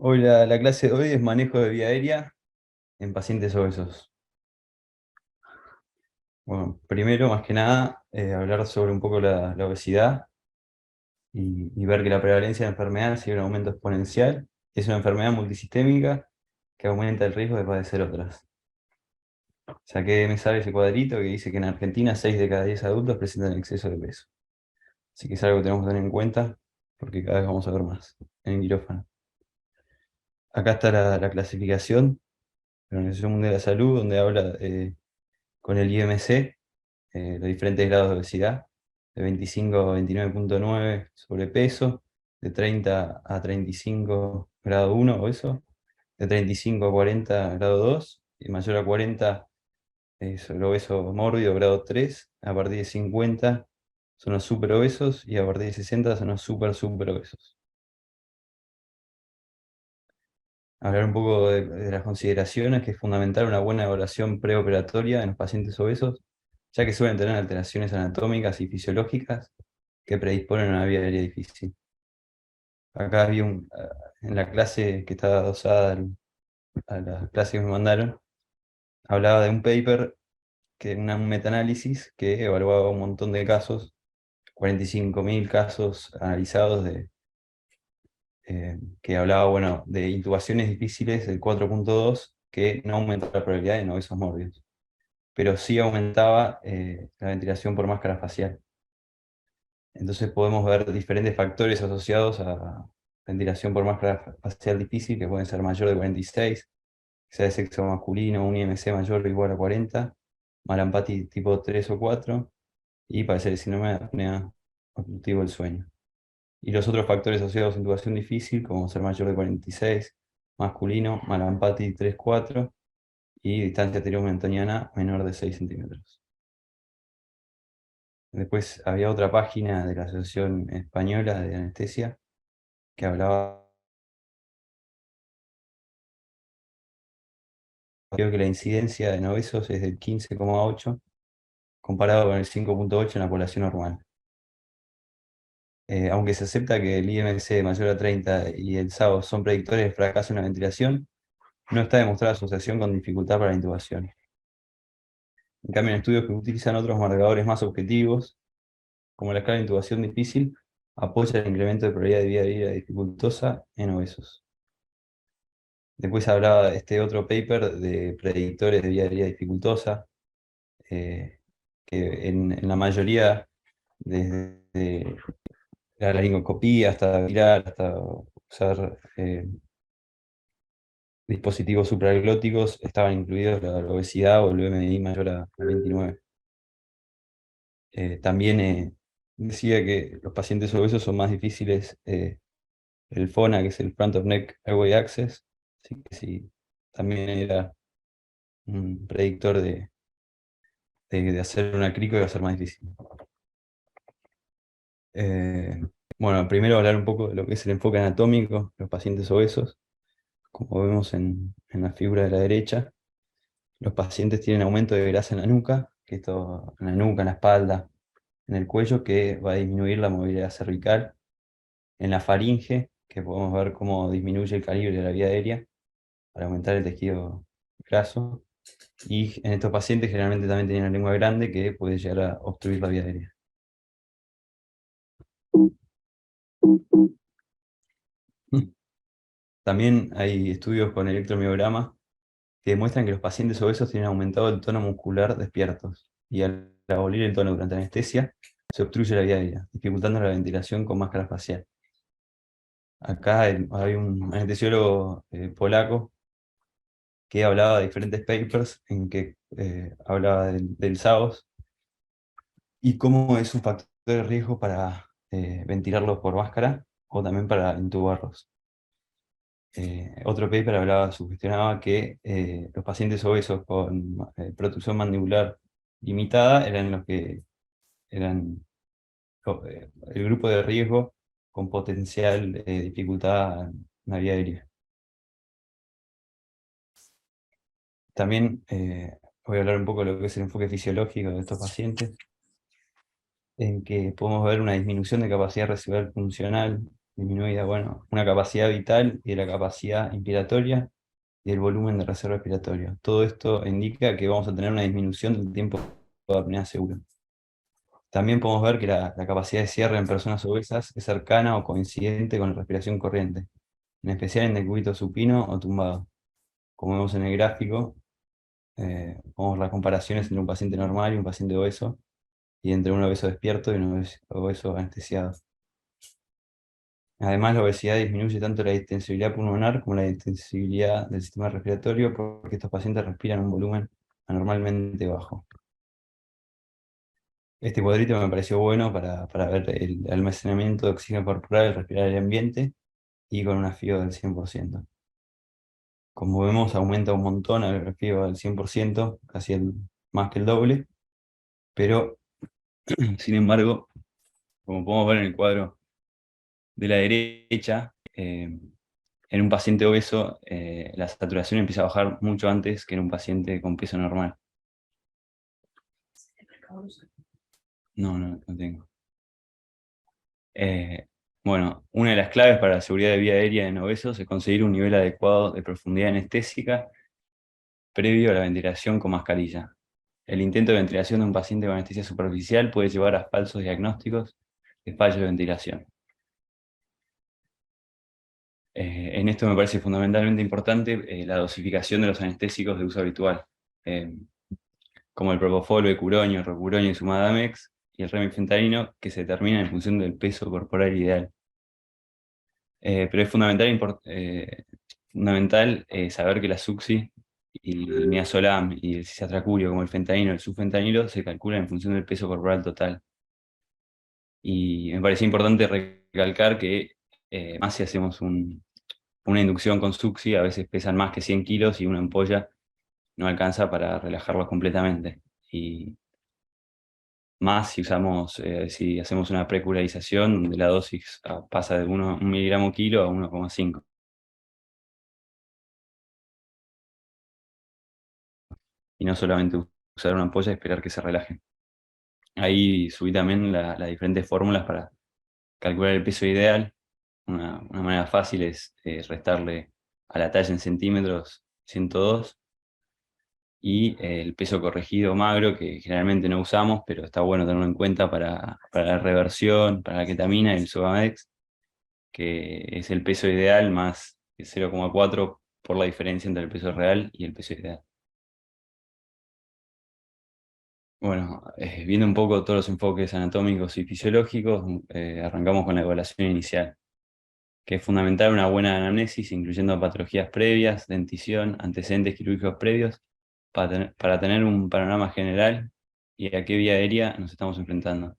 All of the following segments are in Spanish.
Hoy la clase de hoy es manejo de vía aérea en pacientes obesos. Bueno, primero, más que nada, hablar sobre un poco la obesidad y ver que la prevalencia de la enfermedad sigue un aumento exponencial. Es una enfermedad multisistémica que aumenta el riesgo de padecer otras. Saqué, me sale ese cuadrito que dice que en Argentina 6 de cada 10 adultos presentan exceso de peso. Así que es algo que tenemos que tener en cuenta porque cada vez vamos a ver más en el quirófano. Acá está la clasificación de la Organización Mundial de la Salud, donde habla con el IMC, los diferentes grados de obesidad, de 25 a 29,9 sobrepeso, de 30 a 35 grado 1 obeso, de 35 a 40 grado 2, y mayor a 40 es el obeso mórbido grado 3, a partir de 50 son los super obesos y a partir de 60 son los super obesos. Hablar un poco de las consideraciones, que es fundamental una buena evaluación preoperatoria en los pacientes obesos, ya que suelen tener alteraciones anatómicas y fisiológicas que predisponen a una vida aérea difícil. Acá había en la clase que estaba adosada a la clase que me mandaron, hablaba de un paper, un metaanálisis que evaluaba un montón de casos, 45.000 casos analizados que hablaba, bueno, de intubaciones difíciles del 4,2 que no aumenta la probabilidad de no obesos mórbidos, pero sí aumentaba la ventilación por máscara facial. Entonces podemos ver diferentes factores asociados a ventilación por máscara facial difícil, que pueden ser mayor de 46, que sea de sexo masculino, un IMC mayor o igual a 40, Malampati tipo 3 o 4, y padecer el síndrome de apnea obstructivo del sueño. Y los otros factores asociados a intubación difícil, como ser mayor de 46, masculino, Malampati 3-4, y distancia anterior-mentoniana menor de 6 centímetros. Después había otra página de la Asociación Española de Anestesia que hablaba, creo que la incidencia de obesos es del 15,8 comparado con el 5,8 en la población normal. Aunque se acepta que el IMC mayor a 30 y el SAO son predictores de fracaso en la ventilación, no está demostrada asociación con dificultad para la intubación. En cambio, en estudios que utilizan otros marcadores más objetivos, como la escala de intubación difícil, apoya el incremento de probabilidad de vida aérea dificultosa en obesos. Después hablaba este otro paper de predictores de vida aérea dificultosa, que en la mayoría, desde la laringoscopía hasta virar, hasta usar dispositivos supraglóticos, estaban incluidos la obesidad o el BMI mayor a 29. También decía que los pacientes obesos son más difíciles el FONA, que es el Front of Neck Airway Access, así que sí, también era un predictor de hacer una crico iba a ser más difícil. Eh, bueno, primero hablar un poco de lo que es el enfoque anatómico de los pacientes obesos. Como vemos en la figura de la derecha, los pacientes tienen aumento de grasa en la nuca, que esto en la nuca, en la espalda, en el cuello, que va a disminuir la movilidad cervical, en la faringe, que podemos ver cómo disminuye el calibre de la vía aérea para aumentar el tejido graso, y en estos pacientes generalmente también tienen una lengua grande que puede llegar a obstruir la vía aérea. También hay estudios con electromiograma que demuestran que los pacientes obesos tienen aumentado el tono muscular despiertos, y al abolir el tono durante anestesia, se obstruye la vía aérea, dificultando la ventilación con máscara facial. Acá hay un anestesiólogo polaco que hablaba de diferentes papers en que hablaba del SAOS y cómo es un factor de riesgo para ventilarlos por máscara o también para intubarlos. Otro paper sugestionaba que los pacientes obesos con protrusión mandibular limitada eran los que eran el grupo de riesgo con potencial dificultad en la vía aérea. También voy a hablar un poco de lo que es el enfoque fisiológico de estos pacientes, en que podemos ver una disminución de capacidad residual funcional disminuida, bueno, una capacidad vital y de la capacidad inspiratoria y el volumen de reserva respiratoria. Todo esto indica que vamos a tener una disminución del tiempo de apnea segura. También podemos ver que la capacidad de cierre en personas obesas es cercana o coincidente con la respiración corriente, en especial en decúbito supino o tumbado. Como vemos en el gráfico, vemos las comparaciones entre un paciente normal y un paciente obeso, y entre un obeso despierto y un obeso anestesiado. Además, la obesidad disminuye tanto la distensibilidad pulmonar como la distensibilidad del sistema respiratorio, porque estos pacientes respiran un volumen anormalmente bajo. Este cuadrito me pareció bueno para ver el almacenamiento de oxígeno corporal al respirar el ambiente y con una FIO del 100%. Como vemos, aumenta un montón el FIO del 100%, casi más que el doble, pero sin embargo, como podemos ver en el cuadro de la derecha, en un paciente obeso la saturación empieza a bajar mucho antes que en un paciente con peso normal. No tengo. Bueno, una de las claves para la seguridad de vía aérea en obesos es conseguir un nivel adecuado de profundidad anestésica previo a la ventilación con mascarilla. El intento de ventilación de un paciente con anestesia superficial puede llevar a falsos diagnósticos de fallo de ventilación. En esto me parece fundamentalmente importante la dosificación de los anestésicos de uso habitual, como el propofol, becuronio, rocuronio y sumadamex, y el remifentanino, que se determina en función del peso corporal ideal. Pero es fundamental saber que la Suxi y el midazolam y el cisatracurio, como el fentanilo y el sulfentanilo, se calculan en función del peso corporal total. Y me parecía importante recalcar que más si hacemos una inducción con Suxi, a veces pesan más que 100 kilos y una ampolla no alcanza para relajarlos completamente. Y más si hacemos una precurarización, donde la dosis pasa de 1 miligramo kilo a 1,5. Y no solamente usar una ampolla y esperar que se relajen. Ahí subí también las diferentes fórmulas para calcular el peso ideal. Una manera fácil es restarle a la talla en centímetros 102 y el peso corregido magro, que generalmente no usamos, pero está bueno tenerlo en cuenta para la reversión, para la ketamina y el Sovamadex, que es el peso ideal más 0,4 por la diferencia entre el peso real y el peso ideal. Bueno, viendo un poco todos los enfoques anatómicos y fisiológicos, arrancamos con la evaluación inicial, que es fundamental una buena anamnesis, incluyendo patologías previas, dentición, antecedentes quirúrgicos previos, para tener un panorama general y a qué vía aérea nos estamos enfrentando.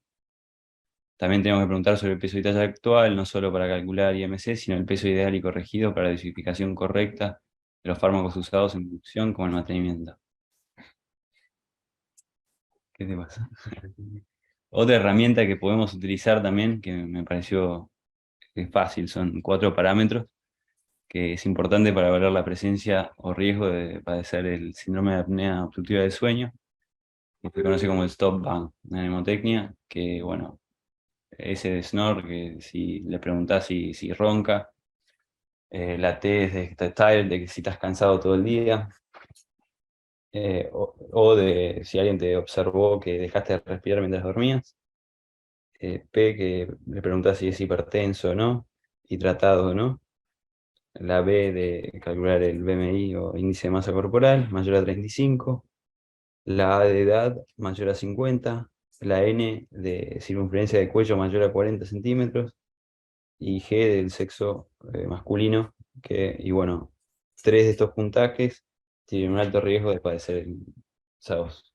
También tenemos que preguntar sobre el peso y talla actual, no solo para calcular IMC, sino el peso ideal y corregido para la dosificación correcta de los fármacos usados en inducción como el mantenimiento. ¿Qué te pasa? Otra herramienta que podemos utilizar también, que me pareció fácil, son 4 parámetros, que es importante para evaluar la presencia o riesgo de padecer el síndrome de apnea obstructiva del sueño, que se conoce como el stop bang, una mnemotecnia, que bueno, ese de snore, que si le preguntás si ronca, la T es de tired, de que si estás cansado todo el día, o de si alguien te observó que dejaste de respirar mientras dormías. P, que le preguntás si es hipertenso o no, y tratado o no. La B de calcular el BMI o índice de masa corporal, mayor a 35. La A de edad, mayor a 50. La N de circunferencia de cuello mayor a 40 centímetros. Y G del sexo masculino, y bueno, 3 de estos puntajes tienen un alto riesgo de padecer el SAOS.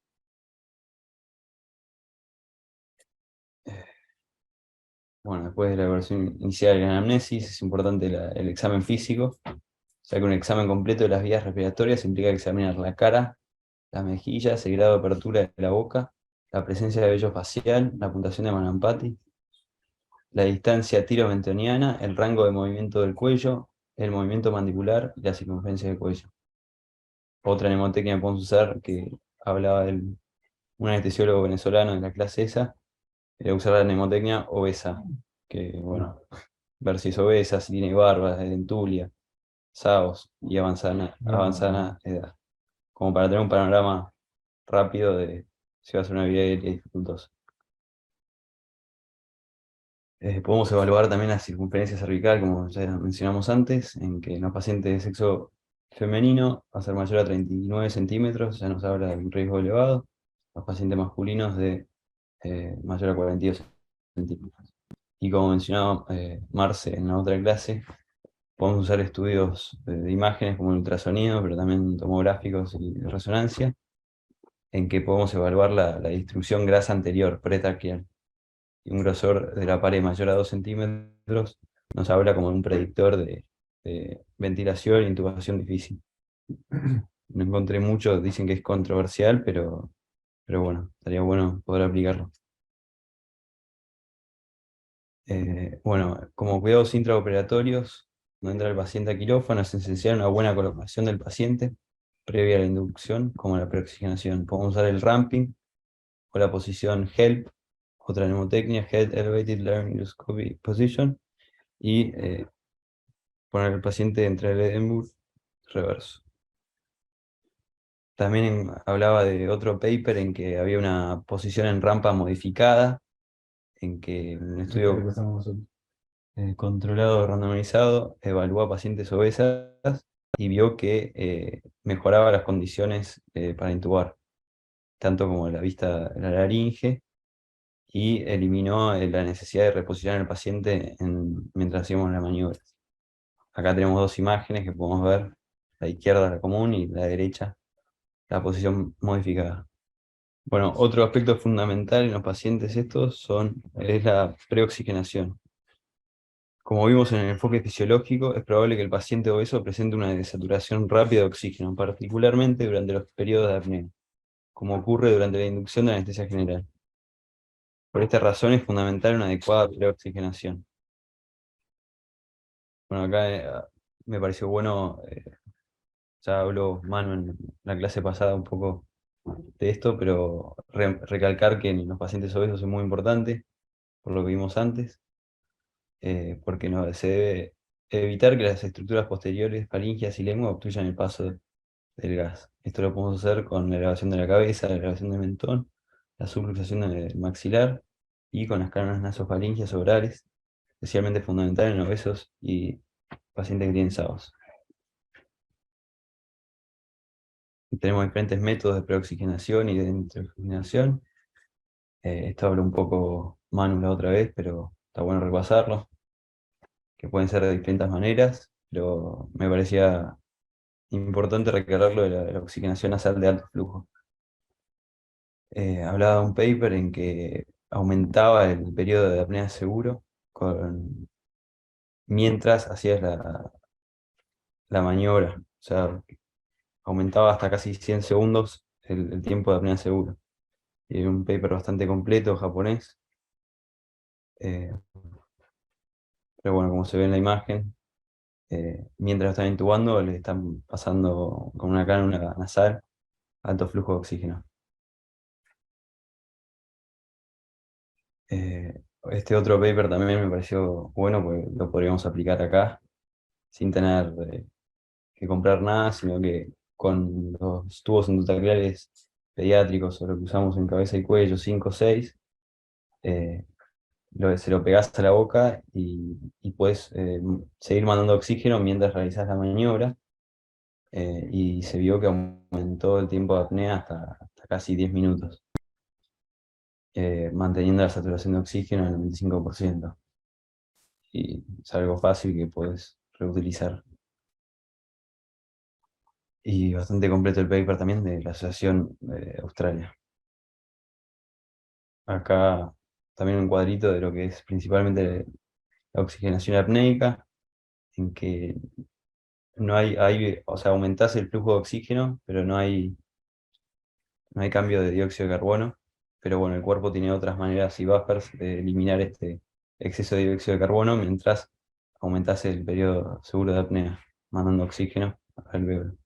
Bueno, después de la evaluación inicial de la anamnesis, es importante el examen físico, ya que un examen completo de las vías respiratorias implica examinar la cara, las mejillas, el grado de apertura de la boca, la presencia de vello facial, la puntuación de Mallampati, la distancia tiro-mentoniana, el rango de movimiento del cuello, el movimiento mandibular y la circunferencia del cuello. Otra mnemotecnia que podemos usar, que hablaba un anestesiólogo venezolano de la clase esa, era usar la mnemotecnia obesa, que bueno, ver si es obesa, si tiene barba, dentulia, SAOS y avanzada edad, como para tener un panorama rápido de si va a ser una vida aérea dificultosa. Podemos evaluar también la circunferencia cervical, como ya mencionamos antes, en que en los pacientes de sexo femenino va a ser mayor a 39 centímetros, ya nos habla de un riesgo elevado. Los pacientes masculinos de mayor a 42 centímetros. Y como mencionaba Marce en la otra clase, podemos usar estudios de imágenes como el ultrasonido, pero también tomográficos y de resonancia, en que podemos evaluar la distribución grasa anterior, pretraquial. Y un grosor de la pared mayor a 2 centímetros nos habla como un predictor de ventilación e intubación difícil. No encontré mucho, dicen que es controversial, pero bueno, estaría bueno poder aplicarlo. Bueno, como cuidados intraoperatorios, no entra el paciente a quirófano, es esencial una buena colocación del paciente previa a la inducción, como la preoxigenación. Podemos usar el ramping o la posición HELP, otra mnemotecnia, Head Elevated Learning Endoscopy Position, y poner al paciente entre el Edinburgh reverso. También hablaba de otro paper en que había una posición en rampa modificada, en que un estudio controlado randomizado evaluó a pacientes obesas y vio que mejoraba las condiciones para intubar, tanto como la vista de la laringe, y eliminó la necesidad de reposicionar al paciente mientras hacíamos la maniobra. Acá tenemos dos imágenes que podemos ver, la izquierda la común y la derecha la posición modificada. Bueno, otro aspecto fundamental en los pacientes estos es la preoxigenación. Como vimos en el enfoque fisiológico, es probable que el paciente obeso presente una desaturación rápida de oxígeno, particularmente durante los periodos de apnea, como ocurre durante la inducción de anestesia general. Por esta razón es fundamental una adecuada preoxigenación. Bueno, acá me pareció bueno, ya habló Manu en la clase pasada un poco de esto, pero recalcar que en los pacientes obesos es muy importante, por lo que vimos antes, porque no, se debe evitar que las estructuras posteriores, faringias y lengua obstruyan el paso del gas. Esto lo podemos hacer con la elevación de la cabeza, la elevación del mentón, la subluxación del maxilar y con las cánulas nasofaringias orales, especialmente fundamental en obesos y pacientes que tienen SAOS. Tenemos diferentes métodos de preoxigenación y de nitrogenación. Esto habla un poco Manu la otra vez, pero está bueno repasarlo, que pueden ser de distintas maneras, pero me parecía importante recalcarlo de la oxigenación nasal de alto flujo. Hablaba de un paper en que aumentaba el periodo de apnea seguro mientras hacías la maniobra. O sea, aumentaba hasta casi 100 segundos el tiempo de apnea seguro. Y era un paper bastante completo, japonés. Eh, pero bueno, como se ve en la imagen, mientras lo están intubando, le están pasando con una cánula nasal alto flujo de oxígeno. Este otro paper también me pareció bueno, porque lo podríamos aplicar acá, sin tener que comprar nada, sino que con los tubos endotacleares pediátricos o lo que usamos en cabeza y cuello, 5 o 6, se lo pegás a la boca y puedes seguir mandando oxígeno mientras realizas la maniobra. Y se vio que aumentó el tiempo de apnea hasta casi 10 minutos, manteniendo la saturación de oxígeno en el 95%. Y es algo fácil que puedes reutilizar. Y bastante completo el paper también de la Asociación de Australia. Acá también un cuadrito de lo que es principalmente la oxigenación apneica, en que no o sea, aumentás el flujo de oxígeno, pero no hay cambio de dióxido de carbono, pero bueno, el cuerpo tiene otras maneras y buffers de eliminar este exceso de dióxido de carbono mientras aumentase el periodo seguro de apnea, mandando oxígeno al alvéolo.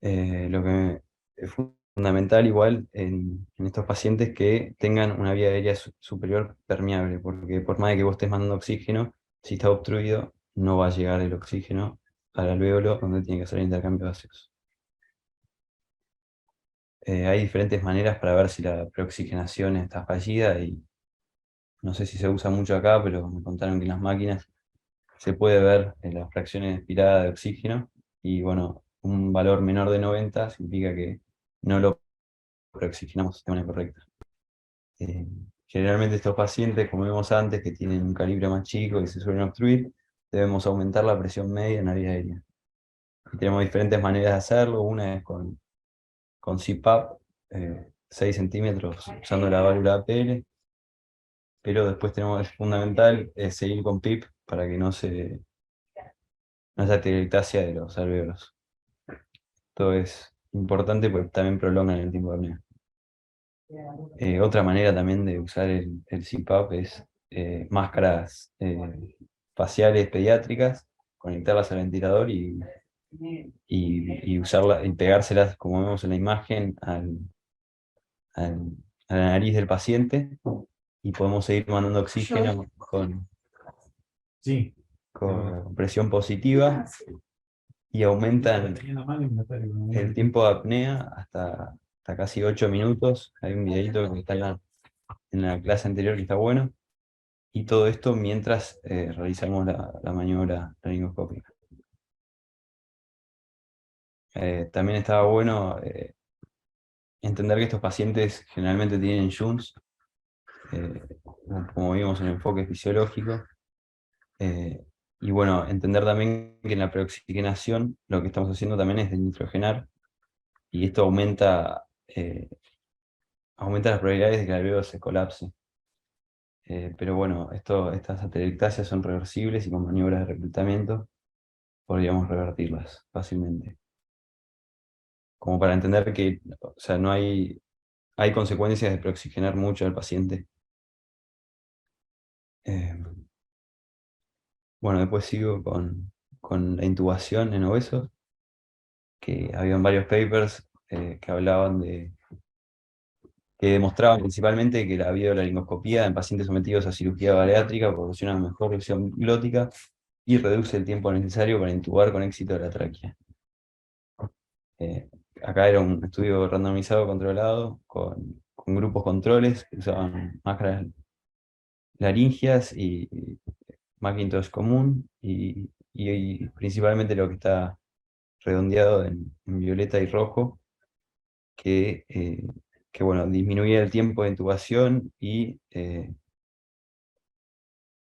Lo que es fundamental igual en estos pacientes que tengan una vía aérea superior permeable, porque por más de que vos estés mandando oxígeno, si está obstruido, no va a llegar el oxígeno al alvéolo donde tiene que hacer el intercambio gaseoso. Hay diferentes maneras para ver si la preoxigenación está fallida y no sé si se usa mucho acá, pero me contaron que en las máquinas se puede ver las fracciones expiradas de oxígeno y bueno, un valor menor de 90 significa que no lo preoxigenamos de manera correcta. Eh, Generalmente estos pacientes, como vimos antes, que tienen un calibre más chico y se suelen obstruir, debemos aumentar la presión media en la vía aérea. Y tenemos diferentes maneras de hacerlo. Una es con CPAP, 6 centímetros usando la válvula APL, pero después tenemos, es fundamental seguir con PIP para que no haya atelectasia de los alvéolos. Esto es importante porque también prolongan el tiempo de apnea. Otra manera también de usar el CPAP es máscaras faciales pediátricas, conectarlas al ventilador y usarla, y pegárselas, como vemos en la imagen, al- a la nariz del paciente y podemos seguir mandando oxígeno Sí. con presión positiva y aumentan el tiempo de apnea hasta casi 8 minutos. Hay un videito que está en la clase anterior que está bueno. Y todo esto mientras realizamos la maniobra laringoscópica. También estaba bueno entender que estos pacientes generalmente tienen Junts, como vimos en el enfoque fisiológico. eh, y bueno, entender también que en la preoxigenación lo que estamos haciendo también es nitrogenar, y esto aumenta las probabilidades de que el alvéolo se colapse. Pero bueno, estas atelectasias son reversibles y con maniobras de reclutamiento podríamos revertirlas fácilmente. Como para entender que, o sea, hay consecuencias de preoxigenar mucho al paciente. Eh, bueno, después sigo con la intubación en obesos, que habían varios papers que hablaban que demostraban principalmente que la videolaringoscopía en pacientes sometidos a cirugía bariátrica proporciona mejor visión glótica y reduce el tiempo necesario para intubar con éxito la tráquea. Eh, Acá era un estudio randomizado controlado con grupos controles que usaban máscaras laringias y Macintosh común y principalmente lo que está redondeado en violeta y rojo, que bueno, disminuía el tiempo de intubación y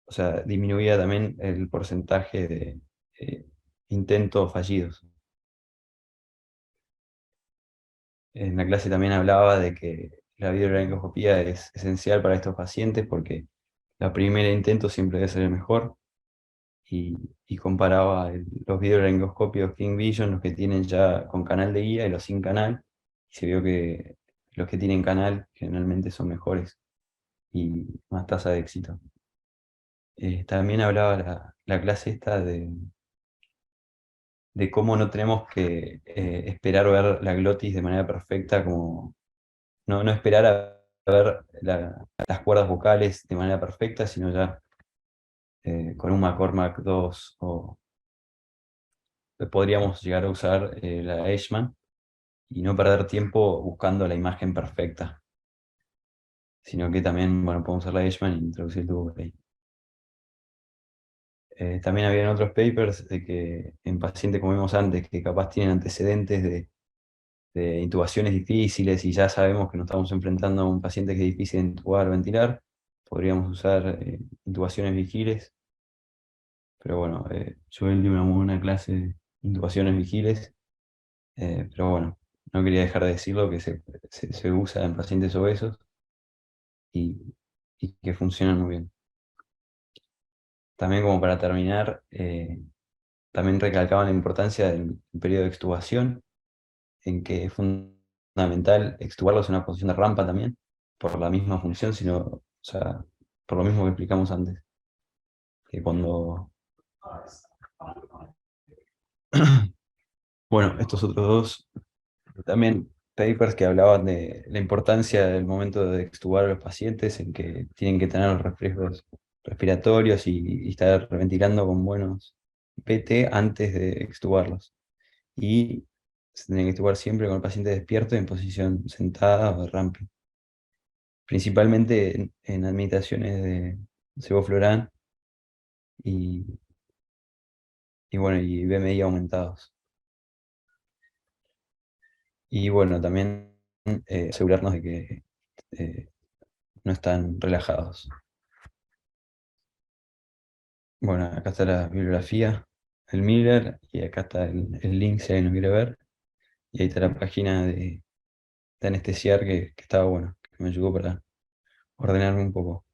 o sea, disminuía también el porcentaje de eh, intentos fallidos. En la clase también hablaba de que la videolaringoscopía es esencial para estos pacientes porque la primera intento siempre debe ser el mejor y comparaba los videolaringoscopios King Vision, los que tienen ya con canal de guía y los sin canal, y se vio que los que tienen canal generalmente son mejores y más tasa de éxito. También hablaba la clase esta de cómo no tenemos que esperar ver la glotis de manera perfecta, como no esperar a ver las cuerdas vocales de manera perfecta, sino ya con un McCormack 2 o podríamos llegar a usar la Eichmann y no perder tiempo buscando la imagen perfecta, sino que también, bueno, podemos usar la Eichmann e introducir el tubo por ahí. También habían otros papers de que en pacientes, como vimos antes, que capaz tienen antecedentes de intubaciones difíciles y ya sabemos que nos estamos enfrentando a un paciente que es difícil de intubar o ventilar, podríamos usar intubaciones vigiles, pero bueno, yo di una muy buena clase de intubaciones vigiles, pero bueno, no quería dejar de decirlo que se usa en pacientes obesos y, y que funcionan muy bien. También como para terminar, también recalcaban la importancia del periodo de extubación, en que es fundamental extubarlos en una posición de rampa también, por la misma función, sino, o sea, por lo mismo que explicamos antes, que cuando... Bueno, estos otros dos también papers que hablaban de la importancia del momento de extubar a los pacientes, en que tienen que tener los reflejos respiratorios y estar ventilando con buenos PT antes de extubarlos. Y se tienen que extubar siempre con el paciente despierto en posición sentada o de ramping. Principalmente en administraciones de sevoflurán y, y bueno, y BMI aumentados. Y bueno, también asegurarnos de que eh, no están relajados. Bueno, acá está la bibliografía, el Miller, y acá está el link si alguien lo quiere ver. Y ahí está la página de anestesiar que estaba bueno, que me ayudó para ordenarme un poco.